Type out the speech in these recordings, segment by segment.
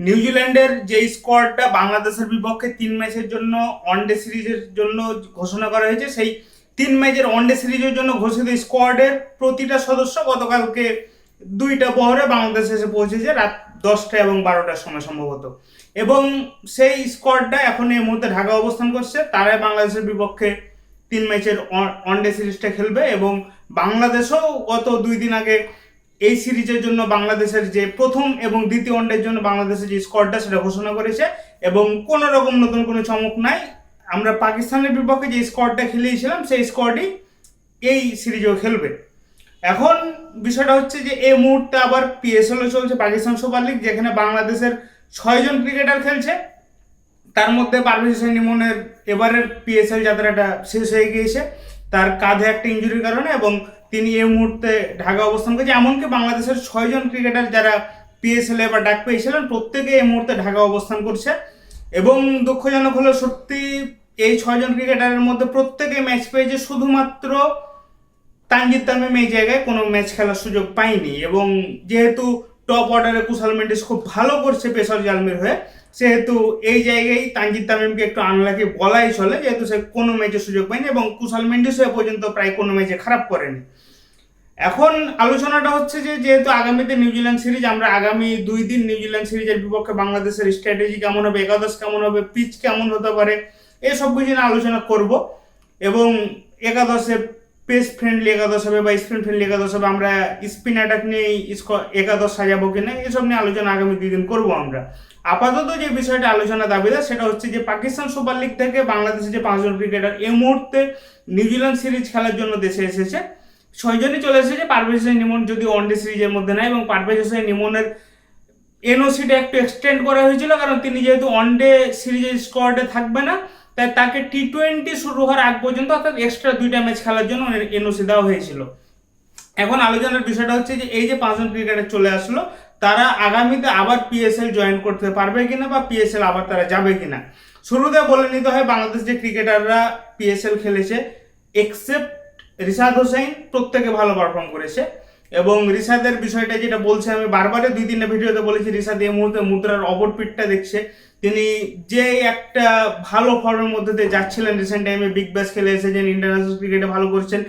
নিউজিল্যান্ডের যে স্কোয়াডটা বাংলাদেশের বিপক্ষে 3 ম্যাচের জন্য ওয়ানডে সিরিজের জন্য ঘোষণা করা হয়েছে, সেই 3 ম্যাচের ওয়ানডে সিরিজের জন্য ঘোষিত স্কোয়াডের প্রতিটা সদস্য গতকালকে 2টা বহরে বাংলাদেশে এসে পৌঁছেছে রাত 10টা এবং 12টার সময় সম্ভবত। এবং সেই স্কোয়াডটা এখন এই মুহূর্তে ঢাকা অবস্থান করছে। তারাই বাংলাদেশের বিপক্ষে 3 ম্যাচের ওয়ানডে সিরিজটা খেলবে। এবং বাংলাদেশও গত 2 দিন আগে এই সিরিজের জন্য বাংলাদেশের যে প্রথম এবং দ্বিতীয় ওয়ানডের জন্য বাংলাদেশের যে স্কোয়াডটা সেটা ঘোষণা করেছে। এবং কোনো রকম নতুন কোনো চমক নাই, আমরা পাকিস্তানের বিপক্ষে যে স্কোয়াডটা খেলিয়েছিলাম সেই স্কোয়াডই এই সিরিজেও খেলবে। এখন বিষয়টা হচ্ছে যে এই মুহূর্তে আবার পিএসএলও চলছে, পাকিস্তান সুপার লিগ, যেখানে বাংলাদেশের 6জন ক্রিকেটার খেলছে। তার মধ্যে পারভেজ হোসেন ইমনের এবারের পিএসএল যাত্রাটা শেষ হয়ে গিয়েছে তার কাঁধে একটা ইনজুরির কারণে, এবং তিনি এই মুহূর্তে ঢাকা অবস্থান করছে। এমনকি বাংলাদেশের 6জন ক্রিকেটার যারা পিএসএল এবার ডাক পেয়েছিলেন প্রত্যেকে এই মুহূর্তে ঢাকা অবস্থান করছে। এবং দুঃখজনক হলো সত্যি, এই 6জন ক্রিকেটারের মধ্যে প্রত্যেকে ম্যাচ পেয়েছে, শুধুমাত্র তানজিদ তামিম এই জায়গায় কোনো ম্যাচ খেলার সুযোগ পায়নি। এবং যেহেতু টপ অর্ডারে কুশাল মেন্ডিস খুব ভালো করছে পেসার জালমির হয়ে, সেহেতু এই জায়গায় তানজিদ তামিমকে একটু আনলাকি বলাই চলে, যেহেতু সে কোনো ম্যাচে সুযোগ পায়নি এবং কুশাল মেন্ডিস এ পর্যন্ত প্রায় কোনো ম্যাচে খারাপ করেনি। এখন আলোচনাটা হচ্ছে যে যেহেতু আগামীতে নিউজিল্যান্ড সিরিজ, আমরা আগামী 2 দিন নিউজিল্যান্ড সিরিজের বিপক্ষে বাংলাদেশের স্ট্র্যাটেজি কেমন হবে, একাদশ কেমন হবে, পিচ কেমন হতে পারে, এসব কিছু নিয়ে আলোচনা করব। এবং একাদশে পেস ফ্রেন্ডলি একাদশ হবে বা স্পিন ফ্রেন্ডলি একাদশ হবে, আমরা স্পিন অ্যাটাক নিয়ে একাদশ সাজাবো কিনা, এসব নিয়ে আলোচনা আগামী 2 দিন করবো আমরা। আপাতত যে বিষয়টা আলোচনা দাবিদার সেটা হচ্ছে যে পাকিস্তান সুপার লিগ থেকে বাংলাদেশের যে 5জন ক্রিকেটার এই মুহূর্তে নিউজিল্যান্ড সিরিজ খেলার জন্য দেশে এসেছে, 6জনই চলে এসেছে। পারভেজ হোসেন ইমন যদি ওয়ানডে সিরিজের মধ্যে নাই, এবং পারভেজ হোসেন ইমনের এনওসিটা একটু এক্সটেন্ড করা হয়েছিল, কারণ তিনি যেহেতু ওয়ানডে সিরিজের স্কোয়াডে থাকবে না, তাই তাকে টি20 শুরু হওয়ার আগ পর্যন্ত অর্থাৎ এক্সট্রা 2টা ম্যাচ খেলার জন্য এনওসি দেওয়া হয়েছিল। এখন আলোচনার বিষয়টা হচ্ছে যে এই যে 5জন ক্রিকেটার চলে আসলো, তারা আগামীতে আবার পিএসএল জয়েন করতে পারবে কিনা বা পিএসএল আবার তারা যাবে কিনা। শুরুতে বলে নিতে হয় বাংলাদেশ যে ক্রিকেটাররা পিএসএল খেলেছে এক্সেপ্ট রিশাদ হোসেন প্রত্যেকে ভালো পারফর্ম করেছে। এবং রিশাদের বিষয়টা যেটা বলছে, আমি বারবারে 2-3টা ভিডিওতে বলেছি, রিশাদ এই মুহূর্তে মুদ্রার অপরপিঠটা দেখছে। তিনি যে একটা ভালো ফর্মের মধ্যে দিয়ে যাচ্ছিলেন, রিসেন্ট টাইমে বিগ ব্যাশ খেলে এসেছেন, ইন্টারন্যাশনাল ক্রিকেটে ভালো করছেন,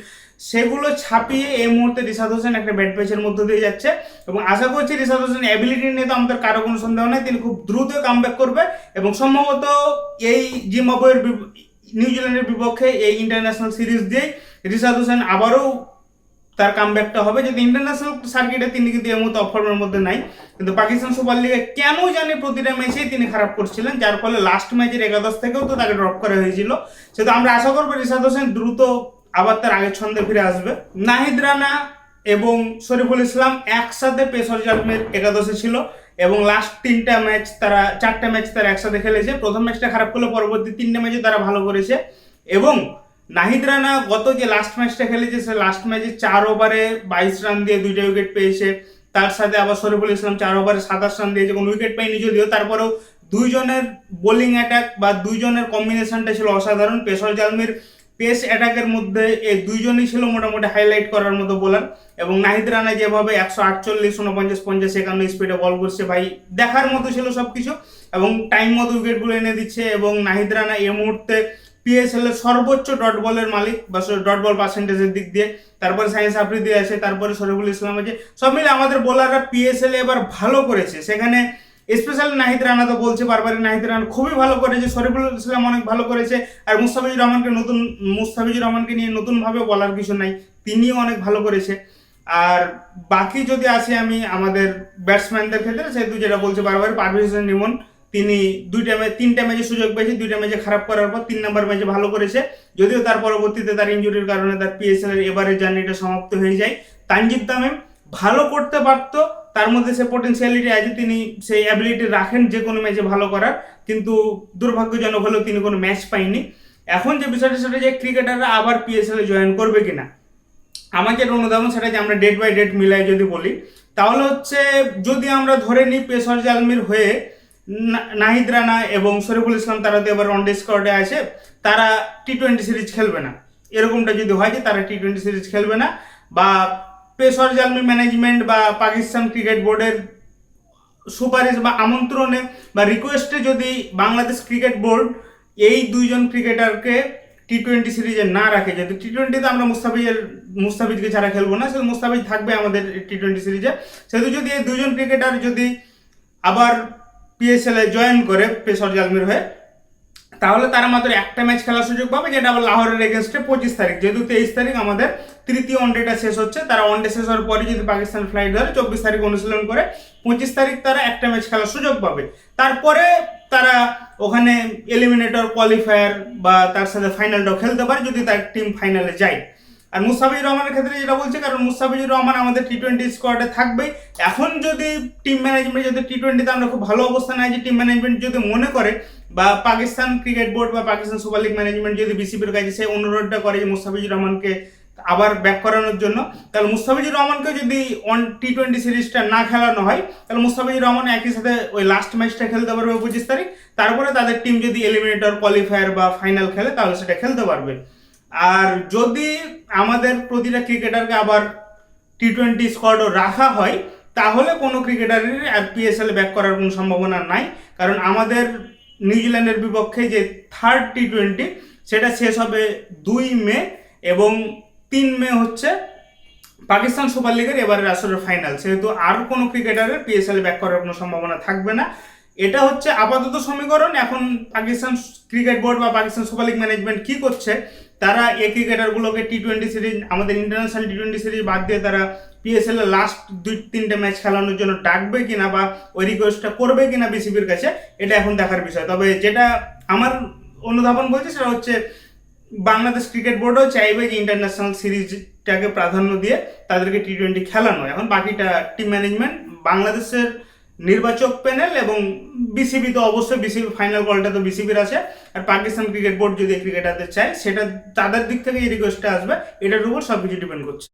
সেগুলো ছাপিয়ে এই মুহূর্তে রিশাদ হোসেন একটা ব্যাড প্যাচের মধ্যে দিয়ে যাচ্ছে। এবং আশা করছি রিশাদ হোসেন অ্যাবিলিটি নিয়ে তো আমাদের কারো কোনো সন্দেহ নেই, তিনি খুব দ্রুত কামব্যাক করবে এবং সম্ভবত এই জিম্বাবুয়ের নিউজিল্যান্ডের বিপক্ষে এই ইন্টারন্যাশনাল সিরিজ দিয়ে রিশাদ হোসেন আবারও তার কামব্যাকটা হবে। যদি ইন্টারন্যাশনাল সার্কিটে তিনি কিন্তু এই মুহূর্তে অফর্মের মধ্যে নাই, কিন্তু পাকিস্তান সুপার লিগে কেন জানি প্রতিটা ম্যাচেই তিনি খারাপ করছিলেন, যার ফলে লাস্ট ম্যাচের একাদশ থেকেও তো তাকে ড্রপ করা হয়েছিল। সেটা আমরা আশা করবো রিশাদ হোসেন দ্রুত আবার তার আগের ছন্দে ফিরে আসবে। নাহিদ রানা এবং শরীফুল ইসলাম একসাথে পেসার জালমির একাদশে ছিল এবং লাস্ট 4টা ম্যাচ তারা একসাথে খেলেছে। প্রথম ম্যাচটা খারাপ করলে পরবর্তী 3টে ম্যাচে তারা ভালো করেছে। এবং নাহিদ রানা গত যে লাস্ট ম্যাচটা খেলেছে, সে লাস্ট ম্যাচে 4 ওভারে 22 রান দিয়ে 2টা উইকেট পেয়েছে। তার সাথে আবার শরীফুল ইসলাম 4 ওভারে 27 রান দিয়েছে, কোনো উইকেট পায়নি যদিও, তারপরেও 2জনের বোলিং অ্যাটাক বা 2জনের কম্বিনেশনটা ছিল অসাধারণ। পেসার জালমির পেস অ্যাটাকের মধ্যে এই 2জনই ছিল মোটামুটি হাইলাইট করার মতো বোলার। এবং নাহিদ রানা যেভাবে 148, 49, 50, 51 স্পিডে বল করছে, ভাই দেখার মতো ছিল সবকিছু। এবং টাইম মতো উইকেটগুলো এনে দিচ্ছে। এবং নাহিদ রানা এই মুহূর্তে পিএসএল এর সর্বোচ্চ ডট বলের মালিক বা ডট বল পার্সেন্টেজের দিক দিয়ে। তারপরে সাইন্স আফ্রিদি আছে, তারপরে শরীফুল ইসলাম আছে, সব মিলে আমাদের বোলাররা পিএসএল এবার ভালো করেছে। সেখানে স্পেশালি নাহিদ রানা তো বলছে বারবারই, নাহিদ রানা খুবই ভালো করেছে, শরীফুল ইসলাম অনেক ভালো করেছে। আর মুস্তাফিজুর রহমানকে নিয়ে নতুনভাবে বলার কিছু নাই, তিনিও অনেক ভালো করেছে। আর বাকি যদি আসি আমি আমাদের ব্যাটসম্যানদের ক্ষেত্রে, সেহেতু যেটা বলছে বারবার পারভেজ হোসেন ইমন, তিনি 3টা ম্যাচে সুযোগ পেয়েছে, 2টা ম্যাচে খারাপ করার পর 3 নম্বর ম্যাচে ভালো করেছে, যদিও তার পরবর্তীতে তার ইনজুরির কারণে তার পিএসএল এর এবারের জার্নিটা সমাপ্ত হয়ে যায়। তানজিদ তামিম ভালো করতে পারত, তার মধ্যে সে পটেনশিয়ালিটি আছে, তিনি সেই অ্যাবিলিটি রাখেন যে কোনো ম্যাচে ভালো করার, কিন্তু দুর্ভাগ্যজনক হলেও তিনি কোনো ম্যাচ পায়নি। এখন যে বিষয়টা সেটা যে ক্রিকেটাররা আবার পিএসএল এ জয়েন করবে কিনা, আমার যেটা অনুধাবন সেটা যে আমরা ডেট বাই ডেট মিলাই যদি বলি, তাহলে হচ্ছে যদি আমরা ধরে নিই পেসার জালমির হয়ে নাহিদ রানা এবং শরীফুল ইসলাম তারা তো এবার ওয়ানডে স্কোয়াডে আছে, তারা টি20 সিরিজ খেলবে না, এরকমটা যদি হয় যে তারা টি20 সিরিজ খেলবে না, বা পেসার জালমি ম্যানেজমেন্ট বা পাকিস্তান ক্রিকেট বোর্ডের সুপারিশ বা আমন্ত্রণে বা রিকোয়েস্টে যদি বাংলাদেশ ক্রিকেট বোর্ড এই দুইজন ক্রিকেটারকে টি-20 সিরিজে না রাখে, যদি টি-20তে আমরা মুস্তাফিজকে ছাড়া খেলবো না, সেহেতু মুস্তাফিজ থাকবে আমাদের টি-20 সিরিজে, সেহেতু যদি এই দুজন ক্রিকেটার যদি আবার পিএসএল এ জয়েন করে পেসর জালমির হয়ে, তাহলে তারা মাত্র একটা ম্যাচ খেলার সুযোগ পাবে, যেটা আবার লাহোরের এগেনস্টে 25 তারিখ, যেহেতু 23 তারিখ আমাদের তৃতীয় ওয়ানডেটা শেষ হচ্ছে, তারা ওয়ানডে শেষ হওয়ার পরে যদি পাকিস্তান ফ্লাইট ধরে 24 তারিখ অনুশীলন করে 25 তারিখ তারা একটা ম্যাচ খেলার সুযোগ পাবে। তারপরে তারা ওখানে এলিমিনেটর, কোয়ালিফায়ার বা তার সাথে ফাইনালটাও খেলতে পারে যদি তার টিম ফাইনালে যায়। আর মুস্তাফিজুর রহমানের ক্ষেত্রে যেটা বলছে, কারণ মুস্তাফিজুর রহমান আমাদের টি-20 স্কোয়াডে থাকবেই। এখন যদি টিম ম্যানেজমেন্ট যদি টি-20তে আমরা খুব ভালো অবস্থানে আছি, টিম ম্যানেজমেন্ট যদি মনে করে বা পাকিস্তান ক্রিকেট বোর্ড বা পাকিস্তান সুপার লিগ ম্যানেজমেন্ট যদি বিসিবির কাছে সেই অনুরোধটা করে যে মুস্তাফিজুর রহমানকে আবার ব্যাক করানোর জন্য, তাহলে মুস্তাফিজুর রহমানকে যদি টি-20 সিরিজটা না খেলানো হয়, তাহলে মুস্তাফিজুর রহমান একই সাথে ওই লাস্ট ম্যাচটা খেলতে পারবে 25 তারিখ। তারপরে তাদের টিম যদি এলিমিনেটর, কোয়ালিফায়ার বা ফাইনাল খেলে তাহলে সেটা খেলতে পারবে। আর যদি আমাদের প্রতিটা ক্রিকেটারকে আবার টি-20 স্কোয়াডও রাখা হয়, তাহলে কোনো ক্রিকেটারের আর পিএসএল ব্যাক করার কোনো সম্ভাবনা নাই, কারণ আমাদের নিউজিল্যান্ডের বিপক্ষে যে থার্ড টি-20 সেটা শেষ হবে 2 মে, এবং 3 মে হচ্ছে পাকিস্তান সুপার লিগের এবারের আসরের ফাইনাল, সেহেতু আর কোনো ক্রিকেটারের পিএসএল ব্যাক করার কোনো সম্ভাবনা থাকবে না। এটা হচ্ছে আপাতত সমীকরণ। এখন পাকিস্তান ক্রিকেট বোর্ড বা পাকিস্তান সুপার লিগ ম্যানেজমেন্ট কি করছে, তারা এই ক্রিকেটারগুলোকে টি-20 সিরিজ, আমাদের ইন্টারন্যাশনাল টি-20 সিরিজ বাদ দিয়ে তারা পিএসএল এর লাস্ট 2-3টে ম্যাচ খেলানোর জন্য ডাকবে কিনা বা ওই রিকোয়েস্টটা করবে কিনা বিসিবির কাছে, এটা এখন দেখার বিষয়। তবে যেটা আমার অনুধাবন বলছে সেটা হচ্ছে বাংলাদেশ ক্রিকেট বোর্ডও চাইবে যে ইন্টারন্যাশনাল সিরিজটাকে প্রাধান্য দিয়ে তাদেরকে টি-20 খেলানো। এখন বাকিটা টিম ম্যানেজমেন্ট, বাংলাদেশের নির্বাচক প্যানেল এবং বিসিবি, তো অবশ্যই বিসিবি ফাইনাল কলটা তো বিসিবির আছে। আর পাকিস্তান ক্রিকেট বোর্ড যদি ক্রিকেটারদের চায়, সেটা তাদের দিক থেকে এই রিকোয়েস্টটা আসবে, এটার উপর সবকিছু ডিপেন্ড করছে।